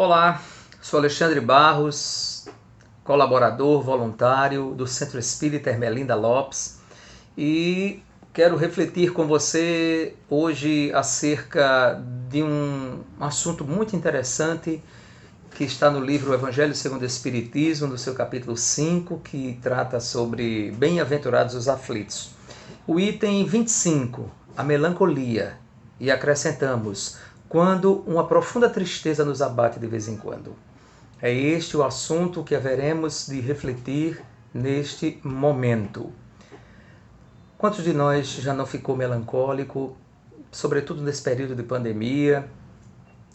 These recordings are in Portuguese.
Olá, sou Alexandre Barros, colaborador voluntário do Centro Espírita Ermelinda Lopes e quero refletir com você hoje acerca de um assunto muito interessante que está no livro Evangelho segundo o Espiritismo, no seu capítulo 5, que trata sobre bem-aventurados os aflitos. O item 25, a melancolia, e acrescentamos, quando uma profunda tristeza nos abate de vez em quando. É este o assunto que haveremos de refletir neste momento. Quantos de nós já não ficou melancólico, sobretudo nesse período de pandemia,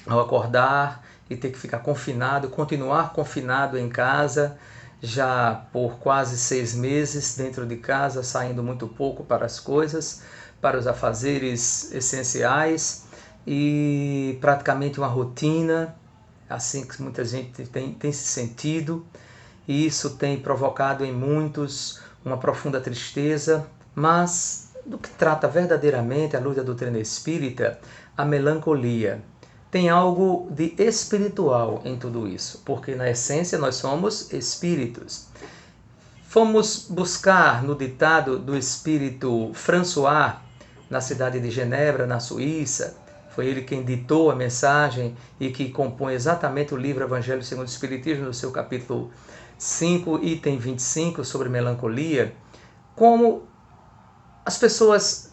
ao acordar e ter que ficar confinado, continuar confinado em casa, já por quase 6 meses dentro de casa, saindo muito pouco para as coisas, para os afazeres essenciais e praticamente uma rotina, assim que muita gente tem se sentido, e isso tem provocado em muitos uma profunda tristeza, mas do que trata verdadeiramente a luz da doutrina espírita, a melancolia. Tem algo de espiritual em tudo isso, porque na essência nós somos espíritos. Fomos buscar no ditado do espírito François, na cidade de Genebra, na Suíça. Foi ele quem ditou a mensagem e que compõe exatamente o livro Evangelho segundo o Espiritismo, no seu capítulo 5, item 25, sobre melancolia, como as pessoas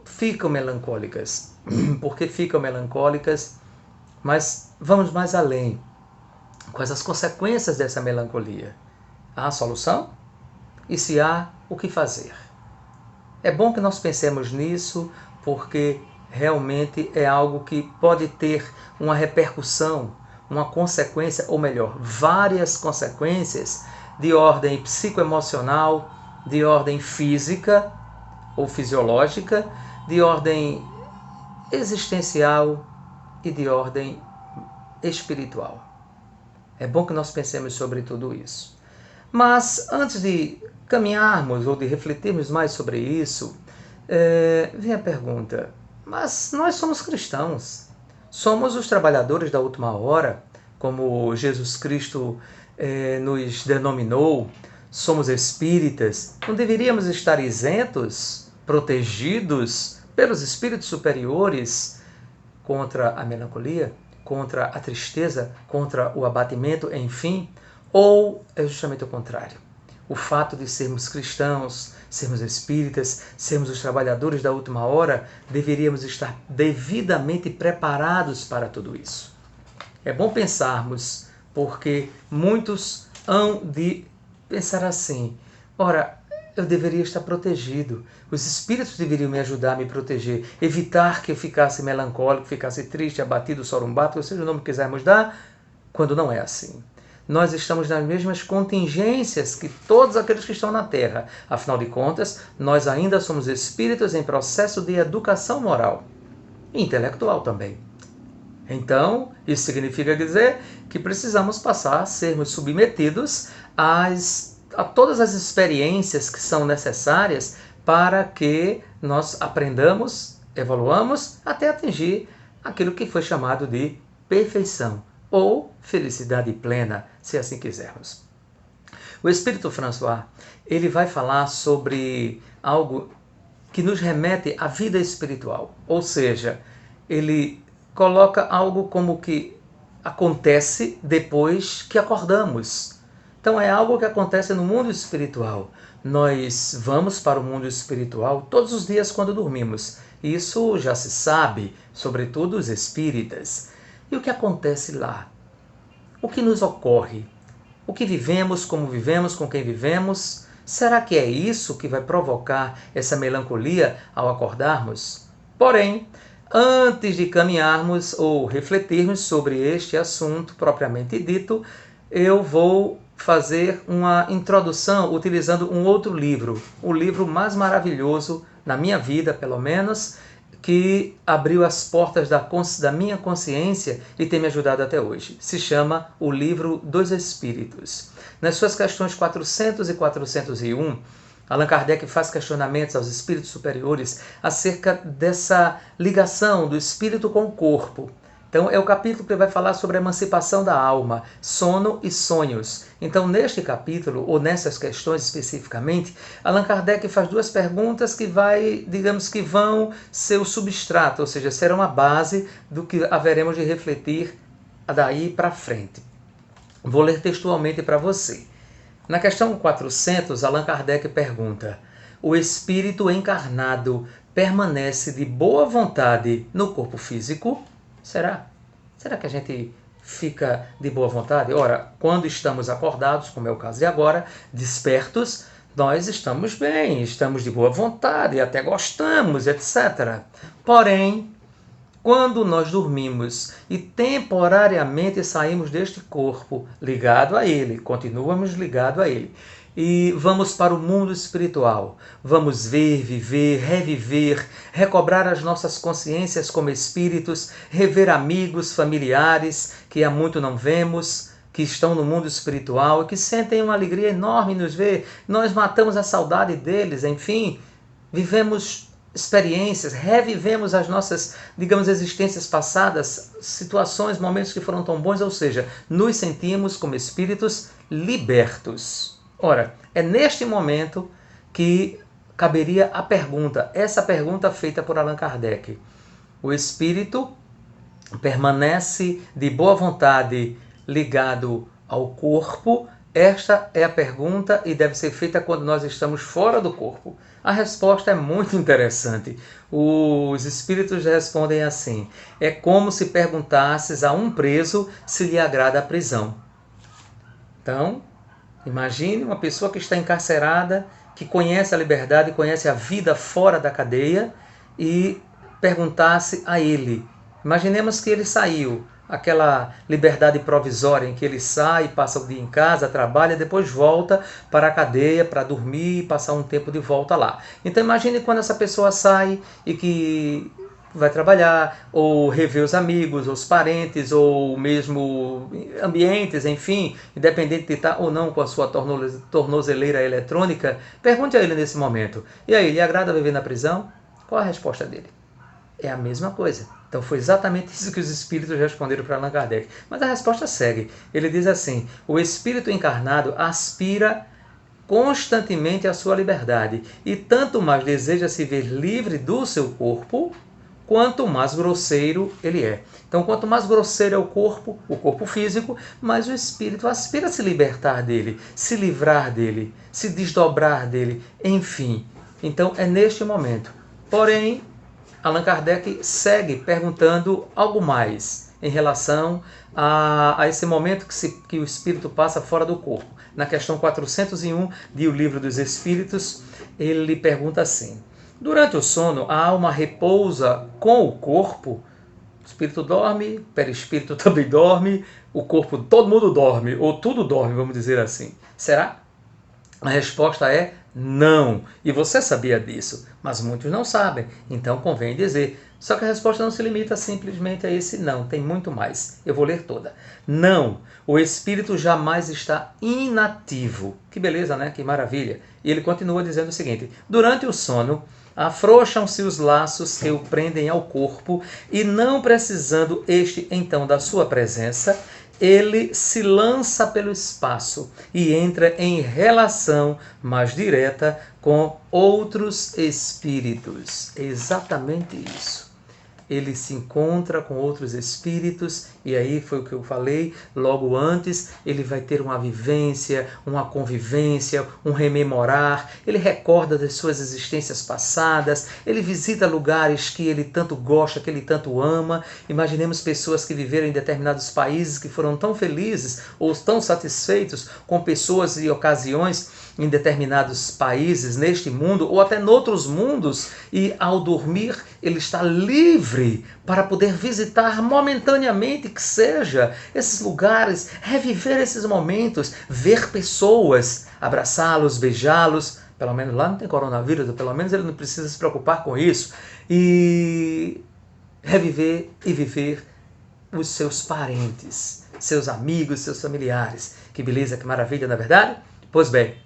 ficam melancólicas. Por que ficam melancólicas? Mas vamos mais além. Quais as consequências dessa melancolia? Há solução? E se há, o que fazer? É bom que nós pensemos nisso, porque realmente é algo que pode ter uma repercussão, uma consequência, ou melhor, várias consequências de ordem psicoemocional, de ordem física ou fisiológica, de ordem existencial e de ordem espiritual. É bom que nós pensemos sobre tudo isso. Mas antes de caminharmos ou de refletirmos mais sobre isso, vem a pergunta: mas nós somos cristãos, somos os trabalhadores da última hora, como Jesus Cristo nos denominou, somos espíritas, não deveríamos estar isentos, protegidos pelos espíritos superiores contra a melancolia, contra a tristeza, contra o abatimento, enfim? Ou é justamente o contrário? O fato de sermos cristãos, sermos espíritas, sermos os trabalhadores da última hora, deveríamos estar devidamente preparados para tudo isso. É bom pensarmos, porque muitos hão de pensar assim: ora, eu deveria estar protegido, os espíritos deveriam me ajudar a me proteger, evitar que eu ficasse melancólico, ficasse triste, abatido, sorumbato, ou seja o nome que quisermos dar, quando não é assim. Nós estamos nas mesmas contingências que todos aqueles que estão na Terra. Afinal de contas, nós ainda somos espíritos em processo de educação moral e intelectual também. Então, isso significa dizer que precisamos passar a sermos submetidos a todas as experiências que são necessárias para que nós aprendamos, evoluamos, até atingir aquilo que foi chamado de perfeição, ou felicidade plena, se assim quisermos. O Espírito François, ele vai falar sobre algo que nos remete à vida espiritual, ou seja, ele coloca algo como que acontece depois que acordamos. Então é algo que acontece no mundo espiritual. Nós vamos para o mundo espiritual todos os dias quando dormimos. Isso já se sabe, sobretudo os espíritas. E o que acontece lá? O que nos ocorre? O que vivemos, como vivemos, com quem vivemos? Será que é isso que vai provocar essa melancolia ao acordarmos? Porém, antes de caminharmos ou refletirmos sobre este assunto propriamente dito, eu vou fazer uma introdução utilizando um outro livro, o livro mais maravilhoso na minha vida, pelo menos, que abriu as portas da minha consciência e tem me ajudado até hoje. Se chama O Livro dos Espíritos. Nas suas questões 400 e 401, Allan Kardec faz questionamentos aos espíritos superiores acerca dessa ligação do espírito com o corpo, Então, é o capítulo que vai falar sobre a emancipação da alma, sono e sonhos. Então, neste capítulo, ou nessas questões especificamente, Allan Kardec faz duas perguntas que vão ser o substrato, ou seja, serão a base do que haveremos de refletir daí para frente. Vou ler textualmente para você. Na questão 400, Allan Kardec pergunta: o espírito encarnado permanece de boa vontade no corpo físico? Será? Será que a gente fica de boa vontade? Ora, quando estamos acordados, como é o caso de agora, despertos, nós estamos bem, estamos de boa vontade, até gostamos, etc. Porém, quando nós dormimos e temporariamente saímos deste corpo ligado a ele, continuamos ligado a ele, e vamos para o mundo espiritual, vamos ver, viver, reviver, recobrar as nossas consciências como espíritos, rever amigos, familiares que há muito não vemos, que estão no mundo espiritual e que sentem uma alegria enorme em nos ver, nós matamos a saudade deles, enfim, vivemos experiências, revivemos as nossas, existências passadas, situações, momentos que foram tão bons, ou seja, nos sentimos como espíritos libertos. Ora, é neste momento que caberia a pergunta, essa pergunta feita por Allan Kardec. O espírito permanece de boa vontade ligado ao corpo? Esta é a pergunta e deve ser feita quando nós estamos fora do corpo. A resposta é muito interessante. Os espíritos respondem assim: é como se perguntasses a um preso se lhe agrada a prisão. Então, imagine uma pessoa que está encarcerada, que conhece a liberdade, conhece a vida fora da cadeia e perguntasse a ele. Imaginemos que ele saiu, aquela liberdade provisória em que ele sai, passa o dia em casa, trabalha, depois volta para a cadeia para dormir e passar um tempo de volta lá. Então imagine quando essa pessoa sai e que vai trabalhar, ou rever os amigos, os parentes, ou mesmo ambientes, enfim, independente de estar ou não com a sua tornozeleira eletrônica, pergunte a ele nesse momento: e aí, lhe agrada viver na prisão? Qual a resposta dele? É a mesma coisa. Então foi exatamente isso que os espíritos responderam para Allan Kardec. Mas a resposta segue. Ele diz assim: o espírito encarnado aspira constantemente à sua liberdade e tanto mais deseja se ver livre do seu corpo, quanto mais grosseiro ele é. Então, quanto mais grosseiro é o corpo físico, mais o espírito aspira a se libertar dele, se livrar dele, se desdobrar dele, enfim. Então, é neste momento. Porém, Allan Kardec segue perguntando algo mais em relação a esse momento que o espírito passa fora do corpo. Na questão 401 de O Livro dos Espíritos, ele pergunta assim: durante o sono, a alma repousa com o corpo? O espírito dorme, o perispírito também dorme, o corpo, todo mundo dorme, ou tudo dorme, vamos dizer assim. Será? A resposta é não. E você sabia disso, mas muitos não sabem, então convém dizer. Só que a resposta não se limita simplesmente a esse não, tem muito mais. Eu vou ler toda. Não, o espírito jamais está inativo. Que beleza, né? Que maravilha. E ele continua dizendo o seguinte: durante o sono, afrouxam-se os laços que o prendem ao corpo e, não precisando este então da sua presença, ele se lança pelo espaço e entra em relação mais direta com outros espíritos. É exatamente isso. Ele se encontra com outros espíritos, e aí foi o que eu falei logo antes, ele vai ter uma vivência, uma convivência, um rememorar, ele recorda das suas existências passadas, ele visita lugares que ele tanto gosta, que ele tanto ama. Imaginemos pessoas que viveram em determinados países, que foram tão felizes ou tão satisfeitos com pessoas e ocasiões em determinados países, neste mundo, ou até noutros mundos, e ao dormir ele está livre para poder visitar momentaneamente, que seja, esses lugares, reviver esses momentos, ver pessoas, abraçá-los, beijá-los. Pelo menos lá não tem coronavírus, ou pelo menos ele não precisa se preocupar com isso, e reviver e viver os seus parentes, seus amigos, seus familiares. Que beleza, que maravilha, não é verdade? Pois bem,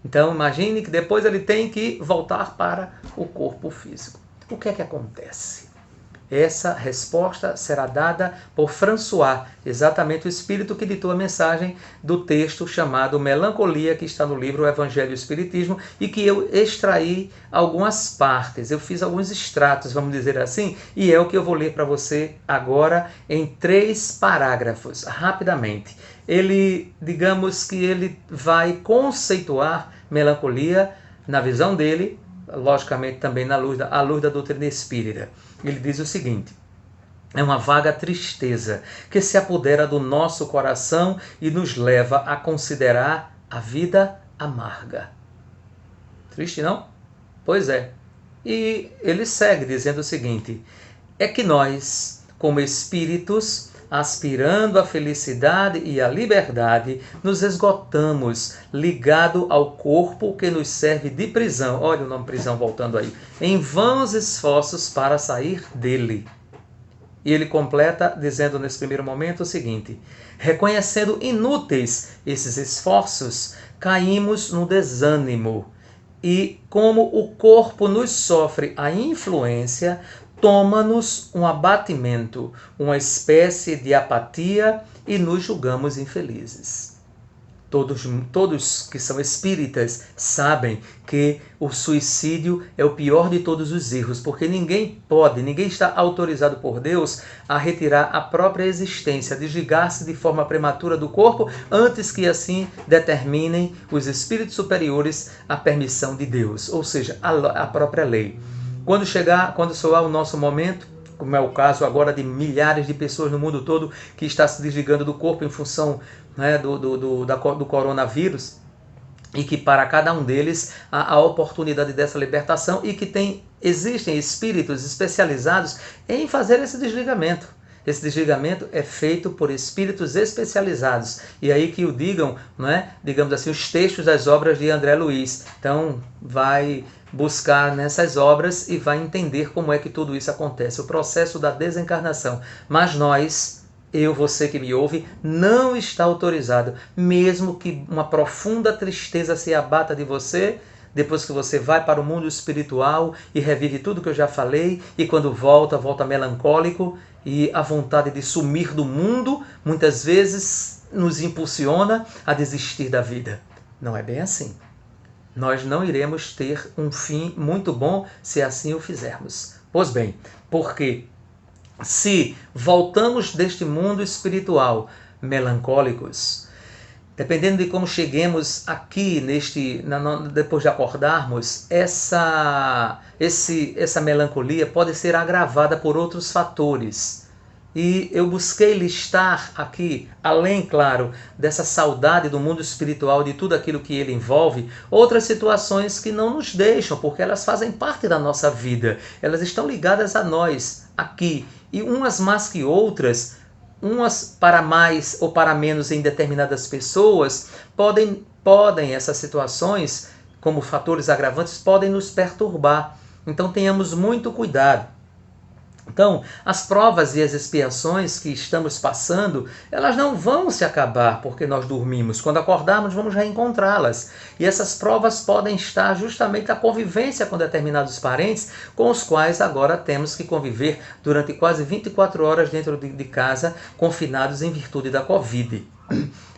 então imagine que depois ele tem que voltar para o corpo físico. O que é que acontece? Essa resposta será dada por François, exatamente o espírito que ditou a mensagem do texto chamado Melancolia, que está no livro O Evangelho e o Espiritismo, e que eu extraí algumas partes, eu fiz alguns extratos, vamos dizer assim, e é o que eu vou ler para você agora em 3 parágrafos, rapidamente. Ele, digamos que ele vai conceituar melancolia na visão dele, logicamente também à luz da doutrina espírita. Ele diz o seguinte: é uma vaga tristeza que se apodera do nosso coração e nos leva a considerar a vida amarga. Triste, não? Pois é. E ele segue dizendo o seguinte: é que nós, como espíritos, aspirando à felicidade e à liberdade, nos esgotamos, ligado ao corpo que nos serve de prisão. Olha o nome prisão voltando aí. Em vãos esforços para sair dele. E ele completa dizendo nesse primeiro momento o seguinte: reconhecendo inúteis esses esforços, caímos no desânimo. E como o corpo nos sofre a influência, toma-nos um abatimento, uma espécie de apatia e nos julgamos infelizes. Todos que são espíritas sabem que o suicídio é o pior de todos os erros, porque ninguém está autorizado por Deus a retirar a própria existência, a desligar-se de forma prematura do corpo, antes que assim determinem os espíritos superiores a permissão de Deus, ou seja, a própria lei. Quando soar o nosso momento, como é o caso agora de milhares de pessoas no mundo todo que está se desligando do corpo em função, né, do coronavírus, e que para cada um deles há a oportunidade dessa libertação e que existem espíritos especializados em fazer esse desligamento. Esse desligamento é feito por espíritos especializados. E aí que o digam, não é? Digamos assim, os textos das obras de André Luiz. Então, vai buscar nessas obras e vai entender como é que tudo isso acontece, o processo da desencarnação. Mas nós, você que me ouve, não está autorizado, mesmo que uma profunda tristeza se abata de você, depois que você vai para o mundo espiritual e revive tudo que eu já falei, e quando volta melancólico, e a vontade de sumir do mundo, muitas vezes nos impulsiona a desistir da vida. Não é bem assim. Nós não iremos ter um fim muito bom se assim o fizermos. Pois bem, porque se voltamos deste mundo espiritual melancólicos, dependendo de como cheguemos aqui, depois de acordarmos, essa melancolia pode ser agravada por outros fatores. E eu busquei listar aqui, além, claro, dessa saudade do mundo espiritual, de tudo aquilo que ele envolve, outras situações que não nos deixam, porque elas fazem parte da nossa vida. Elas estão ligadas a nós, aqui. E umas mais que outras, umas para mais ou para menos em determinadas pessoas, essas situações, como fatores agravantes, podem nos perturbar. Então tenhamos muito cuidado. Então, as provas e as expiações que estamos passando, elas não vão se acabar porque nós dormimos. Quando acordarmos, vamos reencontrá-las. E essas provas podem estar justamente a convivência com determinados parentes, com os quais agora temos que conviver durante quase 24 horas dentro de casa, confinados em virtude da Covid.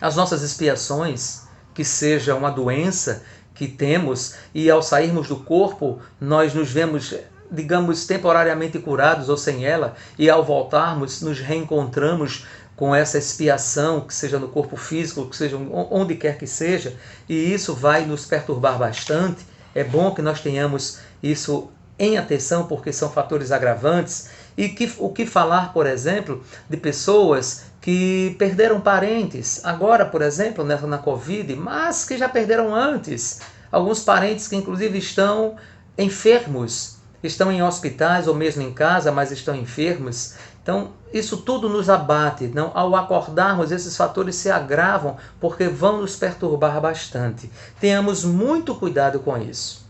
As nossas expiações, que seja uma doença que temos, e ao sairmos do corpo, nós nos vemos, digamos, temporariamente curados ou sem ela, e ao voltarmos nos reencontramos com essa expiação, que seja no corpo físico, que seja onde quer que seja, e isso vai nos perturbar bastante. É bom que nós tenhamos isso em atenção, porque são fatores agravantes. E o que falar, por exemplo, de pessoas que perderam parentes, agora, por exemplo, na Covid, mas que já perderam antes. Alguns parentes que inclusive estão enfermos, estão em hospitais ou mesmo em casa, mas estão enfermos. Então, isso tudo nos abate. Não? Ao acordarmos, esses fatores se agravam porque vão nos perturbar bastante. Tenhamos muito cuidado com isso.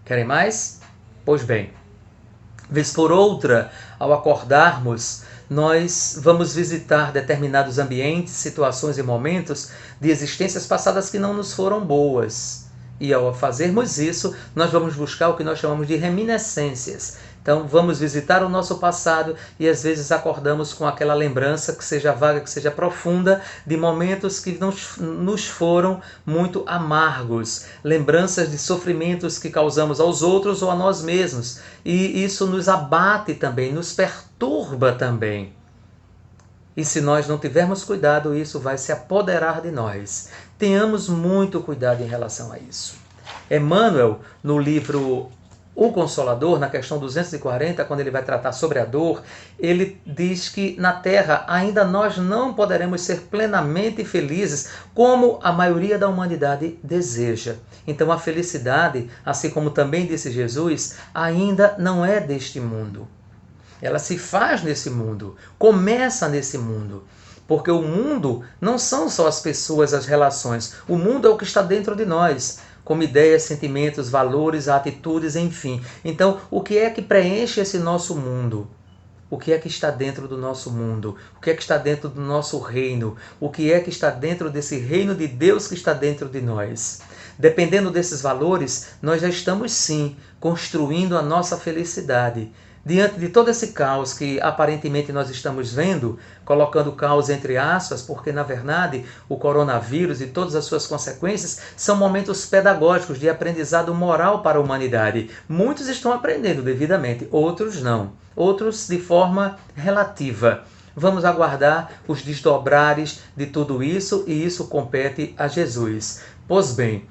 Querem mais? Pois bem, vez por outra, ao acordarmos, nós vamos visitar determinados ambientes, situações e momentos de existências passadas que não nos foram boas. E ao fazermos isso, nós vamos buscar o que nós chamamos de reminiscências, Então vamos visitar o nosso passado e às vezes acordamos com aquela lembrança, que seja vaga, que seja profunda, de momentos que nos foram muito amargos, lembranças de sofrimentos que causamos aos outros ou a nós mesmos. E isso nos abate também, nos perturba também. E se nós não tivermos cuidado, isso vai se apoderar de nós. Tenhamos muito cuidado em relação a isso. Emmanuel, no livro O Consolador, na questão 240, quando ele vai tratar sobre a dor, ele diz que na Terra ainda nós não poderemos ser plenamente felizes como a maioria da humanidade deseja. Então a felicidade, assim como também disse Jesus, ainda não é deste mundo. Ela se faz nesse mundo, começa nesse mundo. Porque o mundo não são só as pessoas, as relações. O mundo é o que está dentro de nós, como ideias, sentimentos, valores, atitudes, enfim. Então, o que é que preenche esse nosso mundo? O que é que está dentro do nosso mundo? O que é que está dentro do nosso reino? O que é que está dentro desse reino de Deus que está dentro de nós? Dependendo desses valores, nós já estamos sim construindo a nossa felicidade. Diante de todo esse caos que aparentemente nós estamos vendo, colocando caos entre aspas, porque na verdade o coronavírus e todas as suas consequências são momentos pedagógicos de aprendizado moral para a humanidade. Muitos estão aprendendo devidamente, outros não. Outros de forma relativa. Vamos aguardar os desdobrares de tudo isso e isso compete a Jesus. Pois bem,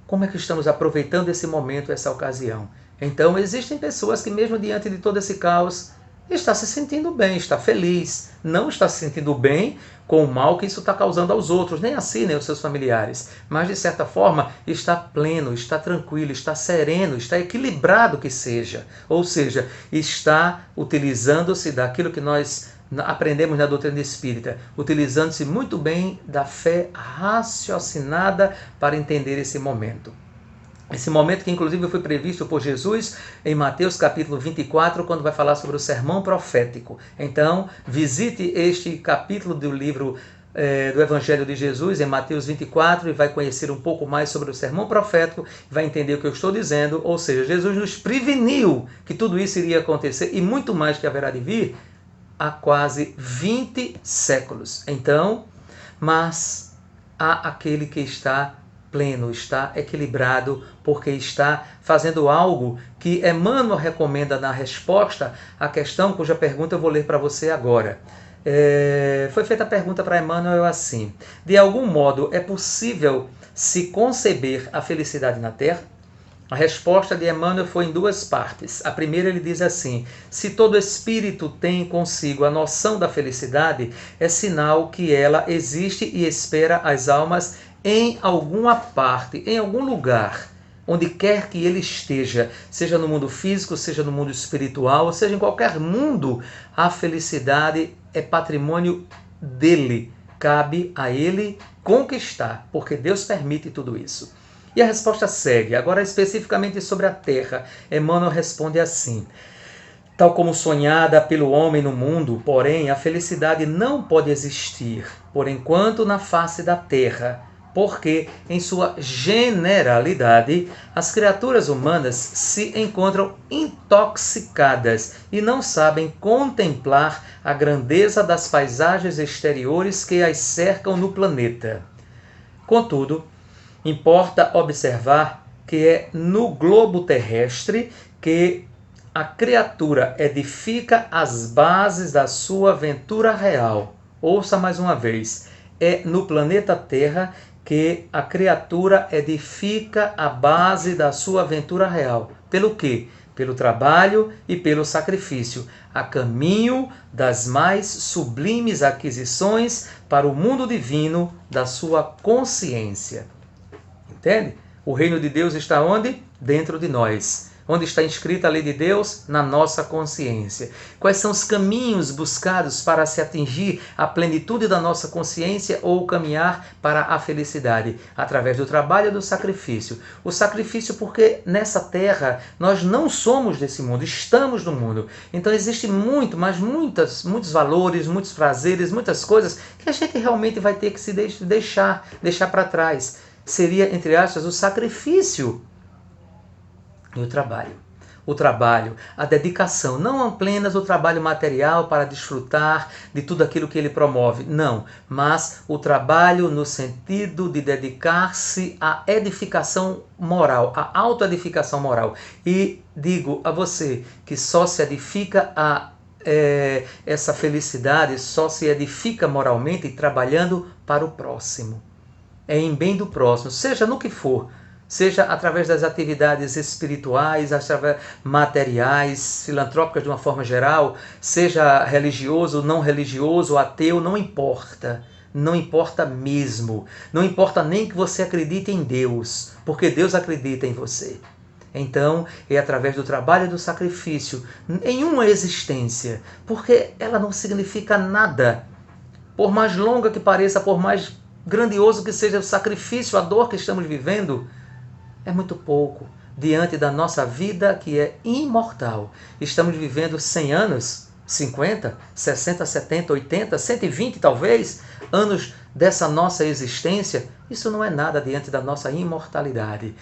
como é que estamos aproveitando esse momento, essa ocasião? Então, existem pessoas que mesmo diante de todo esse caos, está se sentindo bem, está feliz, não está se sentindo bem com o mal que isso está causando aos outros, nem a si, nem aos seus familiares, mas de certa forma está pleno, está tranquilo, está sereno, está equilibrado que seja, ou seja, está utilizando-se daquilo que nós aprendemos na doutrina espírita, utilizando-se muito bem da fé raciocinada para entender esse momento. Esse momento que inclusive foi previsto por Jesus em Mateus capítulo 24, quando vai falar sobre o sermão profético. Então, visite este capítulo do livro do Evangelho de Jesus, em Mateus 24, e vai conhecer um pouco mais sobre o sermão profético, vai entender o que eu estou dizendo, ou seja, Jesus nos preveniu que tudo isso iria acontecer, e muito mais que haverá de vir, há quase 20 séculos. Então, mas há aquele que está pleno, está equilibrado, porque está fazendo algo que Emmanuel recomenda na resposta à questão cuja pergunta eu vou ler para você agora. Foi feita a pergunta para Emmanuel assim: de algum modo é possível se conceber a felicidade na Terra? A resposta de Emmanuel foi em duas partes. A primeira, ele diz assim: se todo espírito tem consigo a noção da felicidade, é sinal que ela existe e espera as almas em alguma parte, em algum lugar, onde quer que ele esteja, seja no mundo físico, seja no mundo espiritual, seja em qualquer mundo, a felicidade é patrimônio dele. Cabe a ele conquistar, porque Deus permite tudo isso. E a resposta segue. Agora, especificamente sobre a Terra, Emmanuel responde assim: tal como sonhada pelo homem no mundo, porém, a felicidade não pode existir, por enquanto, na face da Terra, porque, em sua generalidade, as criaturas humanas se encontram intoxicadas e não sabem contemplar a grandeza das paisagens exteriores que as cercam no planeta. Contudo, importa observar que é no globo terrestre que a criatura edifica as bases da sua aventura real. Ouça mais uma vez. É no planeta Terra que a criatura edifica a base da sua aventura real. Pelo quê? Pelo trabalho e pelo sacrifício, a caminho das mais sublimes aquisições para o mundo divino da sua consciência. Entende? O reino de Deus está onde? Dentro de nós. Onde está inscrita a lei de Deus? Na nossa consciência. Quais são os caminhos buscados para se atingir a plenitude da nossa consciência ou caminhar para a felicidade? Através do trabalho e do sacrifício. O sacrifício porque nessa terra nós não somos desse mundo, estamos no mundo. Então existe muitos valores, muitos prazeres, muitas coisas que a gente realmente vai ter que se deixar para trás. Seria, entre aspas, o sacrifício e o trabalho. o trabalho, a dedicação, não apenas o trabalho material para desfrutar de tudo aquilo que ele promove, não, mas o trabalho no sentido de dedicar-se à edificação moral, à autoedificação moral. E digo a você que só se edifica essa felicidade, só se edifica moralmente trabalhando para o próximo. É em bem do próximo, seja no que for, seja através das atividades espirituais, materiais, filantrópicas de uma forma geral, seja religioso, não religioso, ateu, não importa. Não importa mesmo. Não importa nem que você acredite em Deus, porque Deus acredita em você. Então, é através do trabalho e do sacrifício, em uma existência, porque ela não significa nada. Por mais longa que pareça, por mais grandioso que seja o sacrifício, a dor que estamos vivendo, é muito pouco diante da nossa vida que é imortal. Estamos vivendo 100 anos, 50, 60, 70, 80, 120 talvez, anos dessa nossa existência. Isso não é nada diante da nossa imortalidade.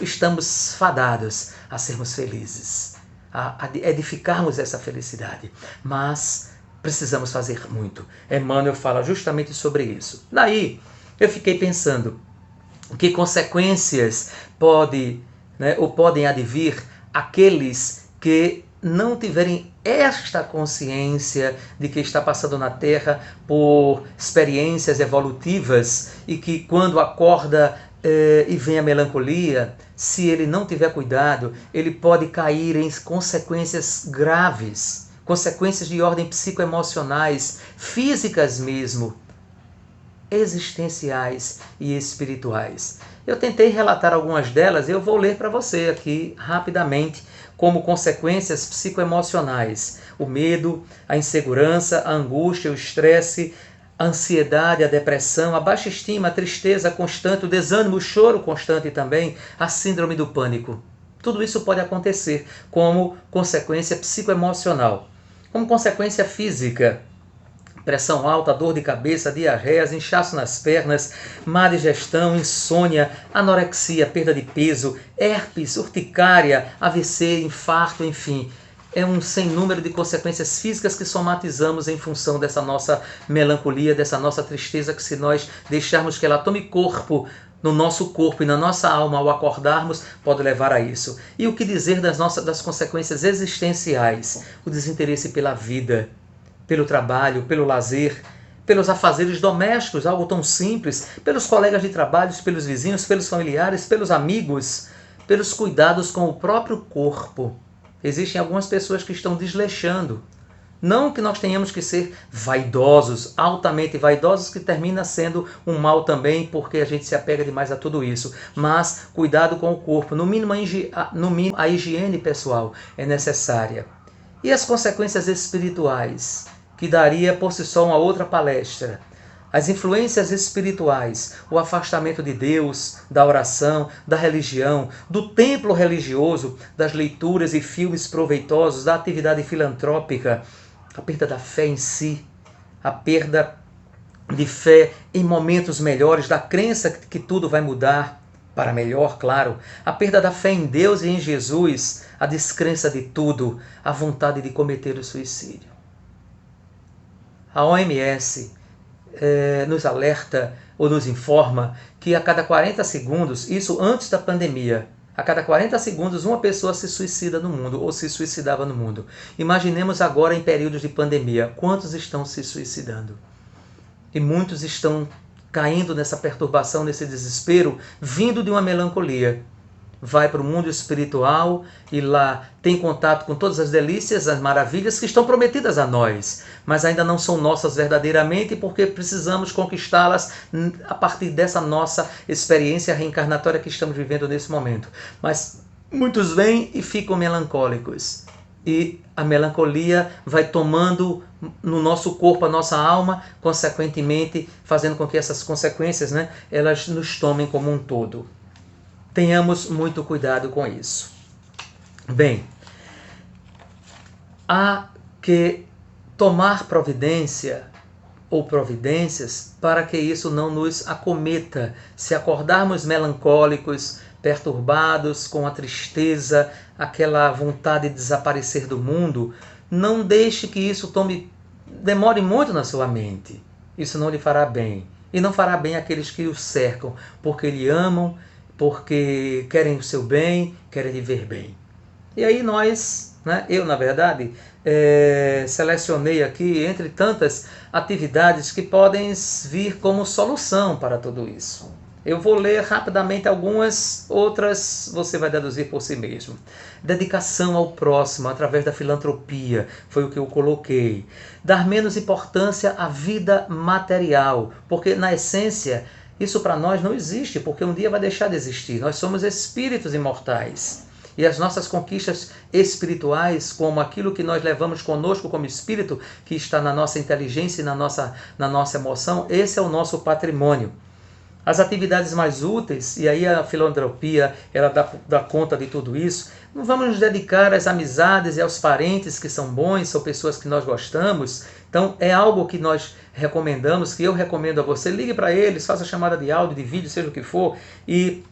Estamos fadados a sermos felizes, a edificarmos essa felicidade. Mas precisamos fazer muito. Emmanuel fala justamente sobre isso. Daí, eu fiquei pensando, que consequências podem advir aqueles que não tiverem esta consciência de que está passando na Terra por experiências evolutivas e que quando acorda e vem a melancolia, se ele não tiver cuidado, ele pode cair em consequências graves, consequências de ordem psicoemocionais, físicas mesmo, existenciais e espirituais. Eu tentei relatar algumas delas e eu vou ler para você aqui rapidamente como consequências psicoemocionais: o medo, a insegurança, a angústia, o estresse, a ansiedade, a depressão, a baixa estima, a tristeza constante, o desânimo, o choro constante e também a síndrome do pânico. Tudo isso pode acontecer como consequência psicoemocional. Como consequência física: pressão alta, dor de cabeça, diarreias, inchaço nas pernas, má digestão, insônia, anorexia, perda de peso, herpes, urticária, AVC, infarto, enfim. É um sem número de consequências físicas que somatizamos em função dessa nossa melancolia, dessa nossa tristeza, que se nós deixarmos que ela tome corpo no nosso corpo e na nossa alma ao acordarmos, pode levar a isso. E o que dizer das consequências existenciais? O desinteresse pela vida, pelo trabalho, pelo lazer, pelos afazeres domésticos, algo tão simples, pelos colegas de trabalho, pelos vizinhos, pelos familiares, pelos amigos, pelos cuidados com o próprio corpo. Existem algumas pessoas que estão desleixando. Não que nós tenhamos que ser vaidosos, altamente vaidosos, que termina sendo um mal também, porque a gente se apega demais a tudo isso. Mas cuidado com o corpo, no mínimo a higiene pessoal é necessária. E as consequências espirituais, que daria por si só uma outra palestra. As influências espirituais, o afastamento de Deus, da oração, da religião, do templo religioso, das leituras e filmes proveitosos, da atividade filantrópica, a perda da fé em si, a perda de fé em momentos melhores, da crença que tudo vai mudar para melhor, claro, a perda da fé em Deus e em Jesus, a descrença de tudo, a vontade de cometer o suicídio. A OMS nos alerta ou nos informa que a cada 40 segundos, isso antes da pandemia, a cada 40 segundos uma pessoa se suicida no mundo ou se suicidava no mundo. Imaginemos agora em períodos de pandemia, quantos estão se suicidando? E muitos estão caindo nessa perturbação, nesse desespero, vindo de uma melancolia. Vai para o mundo espiritual e lá tem contato com todas as delícias, as maravilhas que estão prometidas a nós, mas ainda não são nossas verdadeiramente, porque precisamos conquistá-las a partir dessa nossa experiência reencarnatória que estamos vivendo nesse momento. Mas muitos vêm e ficam melancólicos. E a melancolia vai tomando no nosso corpo, a nossa alma, consequentemente fazendo com que essas consequências, elas nos tomem como um todo. Tenhamos muito cuidado com isso. Bem, há que tomar providência ou providências para que isso não nos acometa. Se acordarmos melancólicos, perturbados, com a tristeza, aquela vontade de desaparecer do mundo, não deixe que isso demore muito na sua mente. Isso não lhe fará bem. E não fará bem àqueles que o cercam, porque lhe amam, porque querem o seu bem, querem lhe ver bem. E aí eu na verdade, selecionei aqui entre tantas atividades que podem vir como solução para tudo isso. Eu vou ler rapidamente algumas, outras você vai deduzir por si mesmo. Dedicação ao próximo através da filantropia, foi o que eu coloquei. Dar menos importância à vida material, porque na essência isso para nós não existe, porque um dia vai deixar de existir. Nós somos espíritos imortais. E as nossas conquistas espirituais, como aquilo que nós levamos conosco como espírito, que está na nossa inteligência e na nossa emoção, esse é o nosso patrimônio. As atividades mais úteis, e aí a filantropia ela dá conta de tudo isso, não vamos nos dedicar às amizades e aos parentes que são bons, são pessoas que nós gostamos. Então é algo que nós recomendamos, que eu recomendo a você. Ligue para eles, faça chamada de áudio, de vídeo, seja o que for, e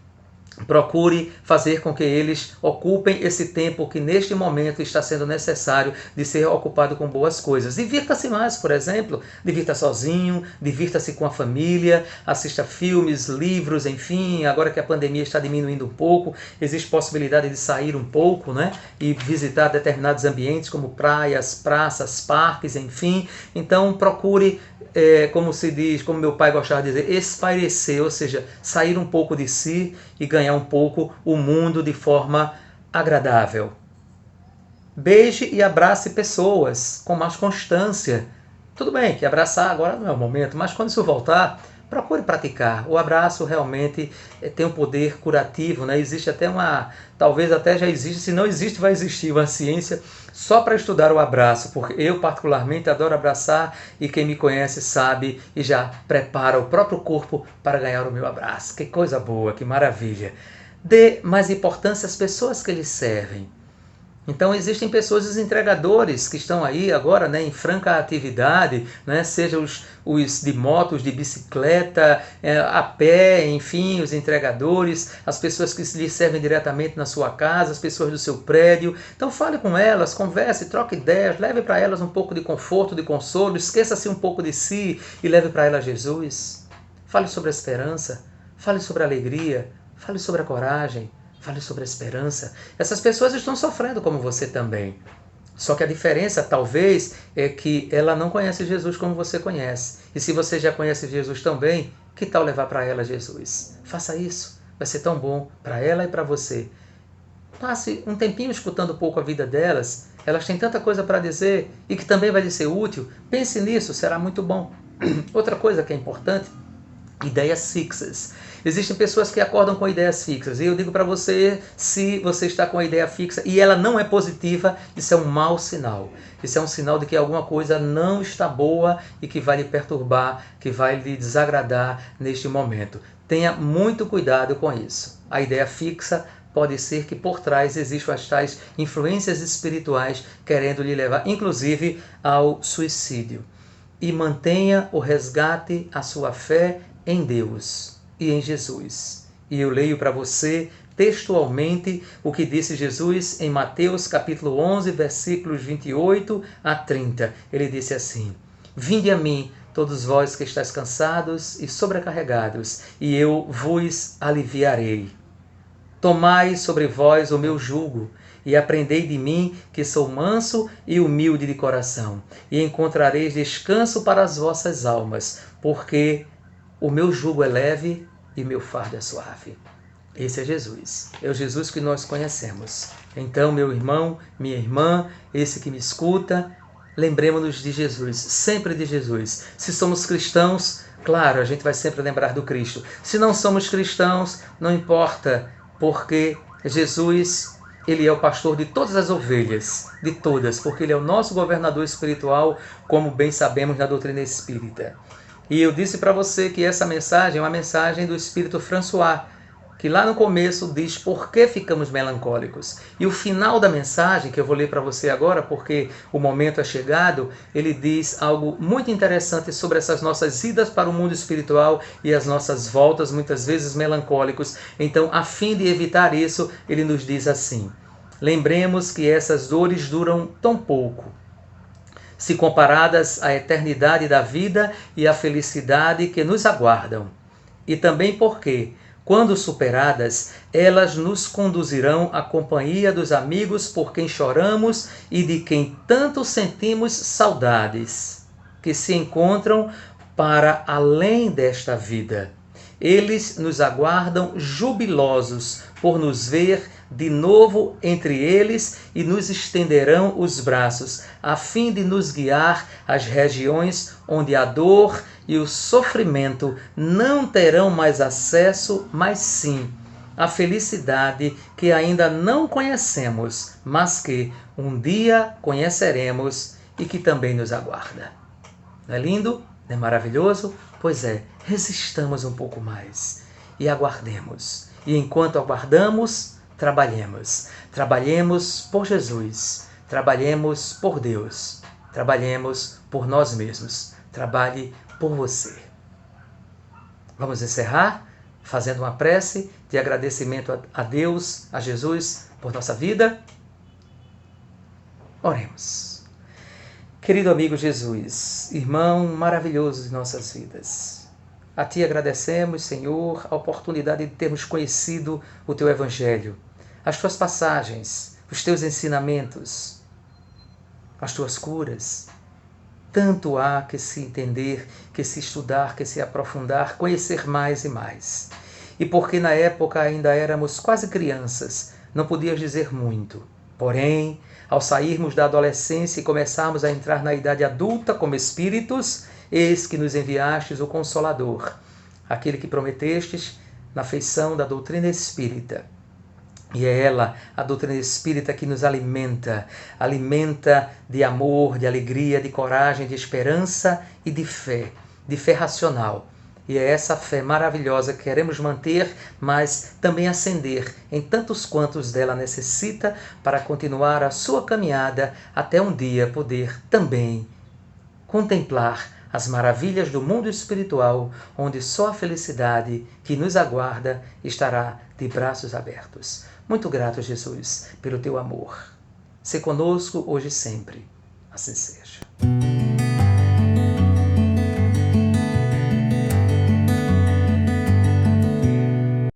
procure fazer com que eles ocupem esse tempo que neste momento está sendo necessário de ser ocupado com boas coisas. Divirta-se mais, por exemplo, divirta sozinho, divirta-se com a família, assista filmes, livros, enfim, agora que a pandemia está diminuindo um pouco, existe possibilidade de sair um pouco, né, e visitar determinados ambientes como praias, praças, parques, enfim. Então procure, como se diz, como meu pai gostava de dizer, espairecer, ou seja, sair um pouco de si e ganhar um pouco o mundo de forma agradável. Beije e abrace pessoas com mais constância. Tudo bem que abraçar agora não é o momento, mas quando isso voltar, procure praticar. O abraço realmente tem um poder curativo, né? Existe até talvez até já existe, se não existe, vai existir uma ciência só para estudar o abraço, porque eu particularmente adoro abraçar e quem me conhece sabe e já prepara o próprio corpo para ganhar o meu abraço. Que coisa boa, que maravilha. Dê mais importância às pessoas que lhe servem. Então existem pessoas, os entregadores que estão aí agora, né, em franca atividade, né, seja os de motos, de bicicleta, a pé, enfim, os entregadores, as pessoas que lhe servem diretamente na sua casa, as pessoas do seu prédio. Então fale com elas, converse, troque ideias, leve para elas um pouco de conforto, de consolo, esqueça-se um pouco de si e leve para elas Jesus. Fale sobre a esperança, fale sobre a alegria, fale sobre a coragem. Fale sobre a esperança. Essas pessoas estão sofrendo como você também. Só que a diferença, talvez, é que ela não conhece Jesus como você conhece. E se você já conhece Jesus também, que tal levar para ela Jesus? Faça isso. Vai ser tão bom para ela e para você. Passe um tempinho escutando um pouco a vida delas. Elas têm tanta coisa para dizer e que também vai lhe ser útil. Pense nisso, será muito bom. Outra coisa que é importante, ideias fixas. Existem pessoas que acordam com ideias fixas. E eu digo para você, se você está com a ideia fixa e ela não é positiva, isso é um mau sinal. Isso é um sinal de que alguma coisa não está boa e que vai lhe perturbar, que vai lhe desagradar neste momento. Tenha muito cuidado com isso. A ideia fixa pode ser que por trás existam as tais influências espirituais querendo lhe levar, inclusive, ao suicídio. E mantenha o resgate à sua fé em Deus e em Jesus. E eu leio para você textualmente o que disse Jesus em Mateus capítulo 11, versículos 28 a 30. Ele disse assim: Vinde a mim, todos vós que estáis cansados e sobrecarregados, e eu vos aliviarei. Tomai sobre vós o meu jugo, e aprendei de mim, que sou manso e humilde de coração, e encontrareis descanso para as vossas almas, porque o meu jugo é leve e meu fardo é suave. Esse é Jesus. É o Jesus que nós conhecemos. Então, meu irmão, minha irmã, esse que me escuta, lembremos-nos de Jesus, sempre de Jesus. Se somos cristãos, claro, a gente vai sempre lembrar do Cristo. Se não somos cristãos, não importa, porque Jesus, Ele é o pastor de todas as ovelhas, de todas, porque Ele é o nosso governador espiritual, como bem sabemos na doutrina espírita. E eu disse para você que essa mensagem é uma mensagem do Espírito François, que lá no começo diz por que ficamos melancólicos. E o final da mensagem, que eu vou ler para você agora, porque o momento é chegado, ele diz algo muito interessante sobre essas nossas idas para o mundo espiritual e as nossas voltas, muitas vezes melancólicos. Então, a fim de evitar isso, ele nos diz assim: lembremos que essas dores duram tão pouco, se comparadas à eternidade da vida e à felicidade que nos aguardam. E também porque, quando superadas, elas nos conduzirão à companhia dos amigos por quem choramos e de quem tanto sentimos saudades, que se encontram para além desta vida. Eles nos aguardam jubilosos por nos ver de novo entre eles e nos estenderão os braços, a fim de nos guiar às regiões onde a dor e o sofrimento não terão mais acesso, mas sim a felicidade que ainda não conhecemos, mas que um dia conheceremos e que também nos aguarda. Não é lindo? Não é maravilhoso? Pois é, resistamos um pouco mais e aguardemos. E enquanto aguardamos, trabalhemos. Trabalhemos por Jesus. Trabalhemos por Deus. Trabalhemos por nós mesmos. Trabalhe por você. Vamos encerrar fazendo uma prece de agradecimento a Deus, a Jesus, por nossa vida. Oremos. Querido amigo Jesus, irmão maravilhoso de nossas vidas, a Ti agradecemos, Senhor, a oportunidade de termos conhecido o Teu Evangelho, as Tuas passagens, os Teus ensinamentos, as Tuas curas. Tanto há que se entender, que se estudar, que se aprofundar, conhecer mais e mais. E porque na época ainda éramos quase crianças, não podias dizer muito. Porém, ao sairmos da adolescência e começarmos a entrar na idade adulta como espíritos, eis que nos enviastes o Consolador, aquele que prometestes na feição da doutrina espírita. E é ela, a doutrina espírita, que nos alimenta de amor, de alegria, de coragem, de esperança e de fé racional. E é essa fé maravilhosa que queremos manter, mas também acender em tantos quantos dela necessita para continuar a sua caminhada até um dia poder também contemplar as maravilhas do mundo espiritual, onde só a felicidade que nos aguarda estará de braços abertos. Muito grato, Jesus, pelo teu amor. Se conosco hoje e sempre. Assim seja.